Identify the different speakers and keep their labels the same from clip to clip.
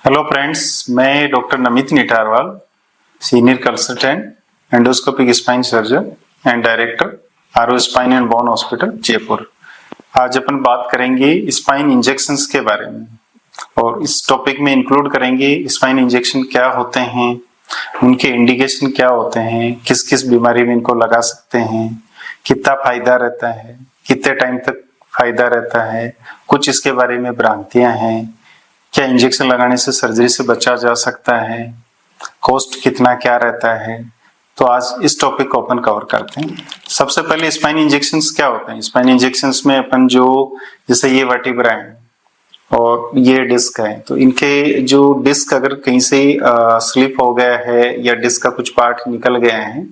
Speaker 1: Hello friends, मैं doctor Namit Nitarwal, senior consultant endoscopic spine surgeon and director Aaro spine and bone hospital Jaipur. आज अपन बात करेंगे स्पाइन इंजेक्शंस के बारे में और इस टॉपिक में इंक्लूड करेंगे स्पाइन इंजेक्शन क्या होते हैं, उनके इंडिकेशन क्या होते हैं, किस किस बीमारी में इनको लगा सकते हैं, कितना फायदा रहता है, कितने टाइम तक फायदा रहता है, कुछ इसके बारे में भ्रांतियां हैं, क्या इंजेक्शन लगाने से सर्जरी से बचा जा सकता है, कॉस्ट कितना क्या रहता है। तो आज इस टॉपिक को अपन कवर करते हैं। सबसे पहले स्पाइन इंजेक्शंस क्या होते हैं। स्पाइन इंजेक्शंस में अपन जो जैसे ये वर्टिब्रा है और ये डिस्क है, तो इनके जो डिस्क अगर कहीं से स्लिप हो गया है या डिस्क का कुछ पार्ट निकल गया है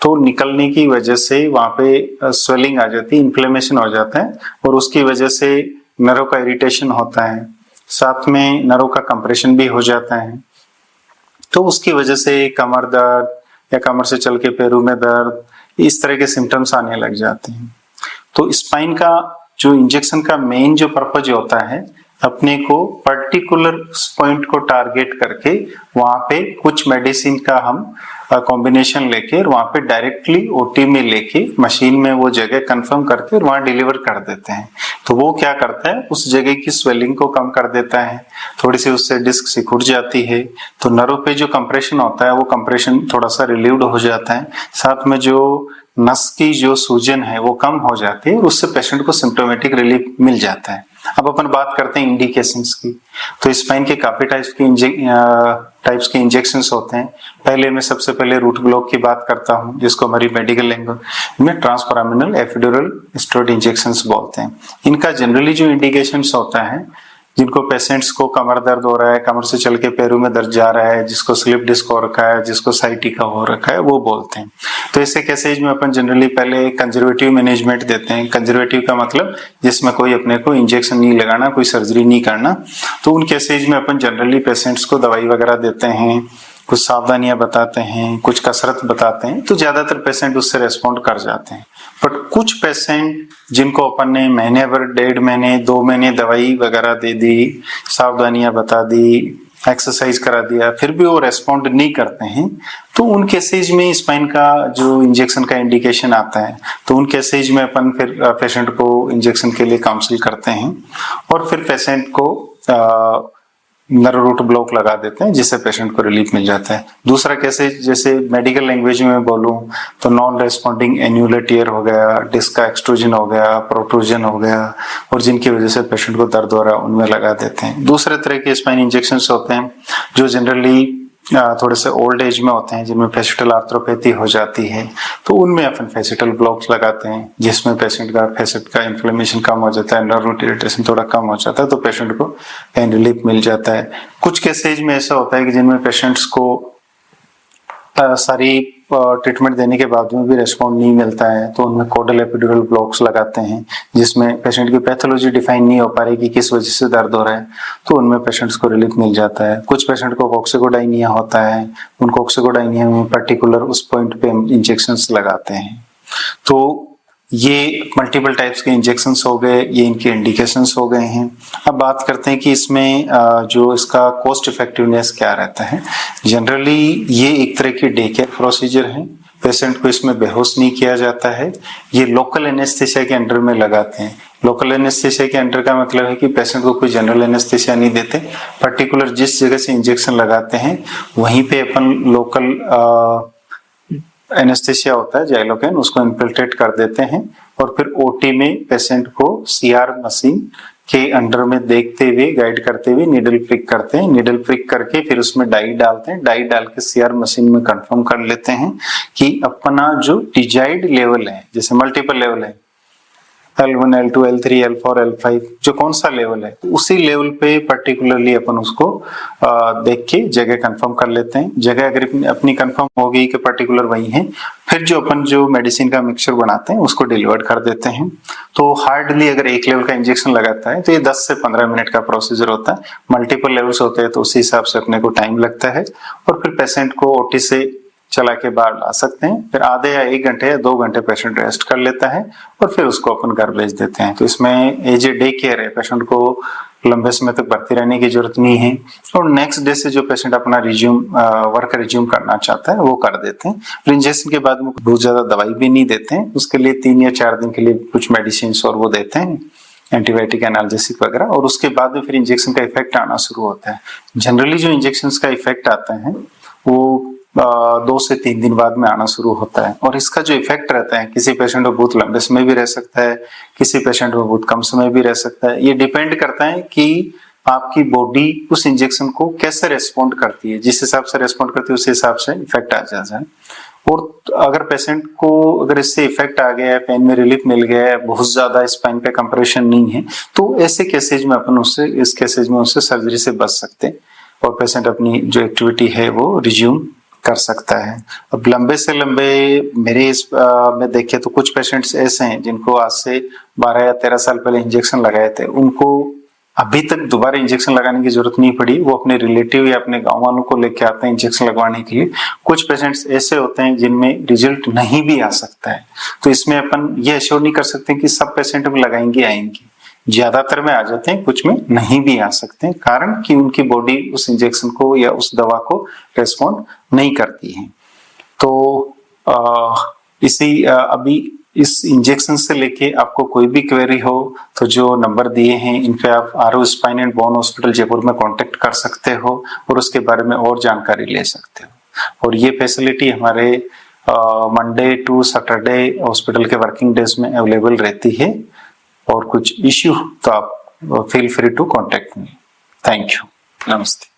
Speaker 1: तो निकलने की वजह से वहां पे स्वेलिंग आ जाती है, इन्फ्लेमेशन हो जाता है और उसकी वजह से नर्व का इरिटेशन होता है, साथ में नर्व का कंप्रेशन भी हो जाता है। तो उसकी वजह से कमर दर्द या कमर से चल के पैरों में दर्द, इस तरह के सिम्टम्स आने लग जाते हैं। तो स्पाइन का जो इंजेक्शन का मेन जो पर्पज होता है, अपने को पर्टिकुलर पॉइंट को टारगेट करके वहां पे कुछ मेडिसिन का हम कॉम्बिनेशन लेके वहां पे डायरेक्टली ओटी में लेके मशीन में वो जगह कंफर्म करके और वहां डिलीवर कर देते हैं। तो वो क्या करता है, उस जगह की स्वेलिंग को कम कर देता है, थोड़ी सी उससे डिस्क सिकुड़ जाती है, तो नर्व पे जो कंप्रेशन होता है वो कंप्रेशन थोड़ा सा रिलीव्ड हो जाता है, साथ में जो नस की जो सूजन है वो कम हो जाती है और उससे पेशेंट को सिम्टोमेटिक रिलीफ मिल जाता है। अब अपन बात करते हैं इंडिकेशंस की। तो स्पाइन के काफी टाइप्स के इंजेक्शंस होते हैं। पहले मैं सबसे पहले रूट ब्लॉक की बात करता हूं, जिसको हमारी मेडिकल लैंग्वेज में ट्रांसफॉरामिनल एपिड्यूरल स्टेरॉइड इंजेक्शंस बोलते हैं। इनका जनरली जो इंडिकेशंस होता है, जिनको पेशेंट्स को कमर दर्द हो रहा है, कमर से चल के पैरों में दर्द जा रहा है, जिसको स्लिप डिस्क हो रखा है, जिसको साइटिका हो रखा है, वो बोलते हैं। तो ऐसे केसेज में अपन जनरली पहले कंजर्वेटिव मैनेजमेंट देते हैं। कंजर्वेटिव का मतलब जिसमें कोई अपने को इंजेक्शन नहीं लगाना, कोई सर्जरी नहीं करना। तो उन केसेज में अपन जनरली पेशेंट्स को दवाई वगैरह देते हैं, कुछ सावधानियां बताते हैं, कुछ कसरत बताते हैं, तो ज्यादातर पेशेंट उससे रेस्पॉन्ड कर जाते हैं। बट कुछ पेशेंट जिनको अपन ने महीने भर, 1.5 महीने, 2 महीने दवाई वगैरह दे दी, सावधानियां बता दी, एक्सरसाइज करा दिया, फिर भी वो रेस्पॉन्ड नहीं करते हैं, तो उन केसेज में स्पाइन का जो इंजेक्शन का इंडिकेशन आता है, तो उन केसेज में अपन फिर पेशेंट को इंजेक्शन के लिए काउंसिल करते हैं और फिर पेशेंट को नर्व रूट ब्लॉक लगा देते हैं, जिससे पेशेंट को रिलीफ मिल जाता है। दूसरा केसेज जैसे मेडिकल लैंग्वेज में बोलूं तो नॉन रेस्पॉन्डिंग एन्युलर टियर हो गया, डिस्क का एक्सट्रूजन हो गया, प्रोट्रूजन हो गया, और जिनकी वजह से पेशेंट को दर्द हो रहा है उनमें लगा देते हैं। दूसरे तरह के स्पाइन इंजेक्शंस होते हैं जो जनरली थोड़े से ओल्ड एज में होते हैं, जिनमें फेसिटल आर्थ्रोपैथी हो जाती है, तो उनमें अपन फेसिटल ब्लॉक्स लगाते हैं, जिसमें पेशेंट का फेसिट का इन्फ्लेमेशन कम हो जाता है, नर्व इरिटेशन थोड़ा कम हो जाता है, तो पेशेंट को पेन रिलीफ मिल जाता है। कुछ केसेज में ऐसा होता है कि जिनमें पेशेंट्स को सारी ट्रीटमेंट देने के बाद में भी रेस्पॉन्ड नहीं मिलता है, तो उनमें कोडल एपिड्यूरल ब्लॉक्स लगाते हैं, जिसमें पेशेंट की पैथोलॉजी डिफाइन नहीं हो पा रही कि किस वजह से दर्द हो रहा है, तो उनमें पेशेंट्स को रिलीफ मिल जाता है। कुछ पेशेंट को कॉक्सिकोडाइनिया होता है, उन कॉक्सिकोडाइनिया में पर्टिकुलर उस पॉइंट पे हम इंजेक्शंस लगाते हैं। तो ये मल्टीपल टाइप्स के इंजेक्शंस हो गए, ये इनके इंडिकेशंस हो गए हैं। अब बात करते हैं कि इसमें जो इसका कॉस्ट इफेक्टिवनेस क्या रहता है। जनरली ये एक तरह की डे केयर प्रोसीजर है, पेशेंट को इसमें बेहोश नहीं किया जाता है, ये लोकल एनेस्थेसिया के अंडर में लगाते हैं। लोकल एनेस्थेसिया के अंडर का मतलब है कि पेशेंट को कोई जनरल एनेस्थेसिया नहीं देते, पर्टिकुलर जिस जगह से इंजेक्शन लगाते हैं वहीं पे अपन लोकल एनेस्थेसिया होता है जाइलोकेन, उसको इन्फिल्ट्रेट कर देते हैं और फिर ओटी में पेशेंट को सीआर मशीन के अंडर में देखते हुए, गाइड करते हुए निडल प्रिक करते हैं। निडल प्रिक करके फिर उसमें डाई डालते हैं, डाई डाल के सीआर मशीन में कंफर्म कर लेते हैं कि अपना जो डिजायर्ड लेवल है, जैसे मल्टीपल लेवल है, L1, L2, L3, L4, L5, जो कौन सा लेवल है, तो उसी लेवल पे पर्टिकुलरली अपन उसको देख के जगह कंफर्म कर लेते हैं। जगह अगर अपनी कंफर्म हो गई कि पर्टिकुलर वही है, फिर जो अपन जो मेडिसिन का मिक्सचर बनाते हैं उसको डिलीवर कर देते हैं। तो हार्डली अगर एक लेवल का इंजेक्शन लगाता है तो ये 10 से 15 मिनट का प्रोसीजर होता है। मल्टीपल लेवल्स होते हैं तो उसी हिसाब से अपने को टाइम लगता है और फिर पेशेंट को ओटी से चला के बाहर ला सकते हैं। फिर आधे या 1 घंटे या 2 घंटे पेशेंट रेस्ट कर लेता है और फिर उसको अपन घर भेज देते हैं। तो इसमें एज ए डे केयर है, पेशेंट को लंबे समय तक भर्ती रहने की जरूरत नहीं है और नेक्स्ट डे से जो पेशेंट अपना वर्क रिज्यूम करना चाहता है वो कर देते हैं। और इंजेक्शन के बाद में बहुत ज्यादा दवाई भी नहीं देते हैं, उसके लिए 3 या 4 दिन के लिए कुछ मेडिसिन और वो देते हैं, एंटीबायोटिक एनाल्जेसिक वगैरह, और उसके बाद में फिर इंजेक्शन का इफेक्ट आना शुरू होता है। जनरली जो इंजेक्शन का इफेक्ट आता है वो 2 से 3 दिन बाद में आना शुरू होता है और इसका जो इफेक्ट रहता है किसी पेशेंट को बहुत लंबे समय भी रह सकता है, किसी पेशेंट को बहुत कम समय भी रह सकता है। ये डिपेंड करता है कि आपकी बॉडी उस इंजेक्शन को कैसे रेस्पॉन्ड करती है, जिस हिसाब से रेस्पॉन्ड करती है उस हिसाब से इफेक्ट आ जाता है। और अगर पेशेंट को अगर इससे इफेक्ट आ गया है, पेन में रिलीफ मिल गया है, बहुत ज्यादा स्पाइन पे कंप्रेशन नहीं है, तो ऐसे केसेज में अपन उससे इस केसेज में उससे सर्जरी से बच सकते हैं और पेशेंट अपनी जो एक्टिविटी है वो रिज्यूम कर सकता है। अब लंबे से लंबे मेरे में देखे तो कुछ पेशेंट्स ऐसे हैं जिनको आज से 12 या 13 साल पहले इंजेक्शन लगाए थे, उनको अभी तक दोबारा इंजेक्शन लगाने की जरूरत नहीं पड़ी। वो अपने रिलेटिव या अपने गांव वालों को लेके आते हैं इंजेक्शन लगवाने के लिए। कुछ पेशेंट्स ऐसे होते हैं जिनमें रिजल्ट नहीं भी आ सकता है, तो इसमें अपन ये एश्योर नहीं कर सकते कि सब पेशेंट में लगाएंगे आएंगे। ज्यादातर में आ जाते हैं, कुछ में नहीं भी आ सकते हैं, कारण कि उनकी बॉडी उस इंजेक्शन को या उस दवा को रेस्पॉन्ड नहीं करती है। तो अभी इस इंजेक्शन से लेके आपको कोई भी क्वेरी हो तो जो नंबर दिए हैं इन पे आप आरो spine and bone hospital Jaipur में कांटेक्ट कर सकते हो और उसके बारे में और जानकारी ले सकते हो। और ये फैसिलिटी हमारे मंडे टू सैटरडे हॉस्पिटल के वर्किंग डेज में अवेलेबल रहती है। और कुछ इश्यू तो आप feel free to contact me. Thank you. नमस्ते।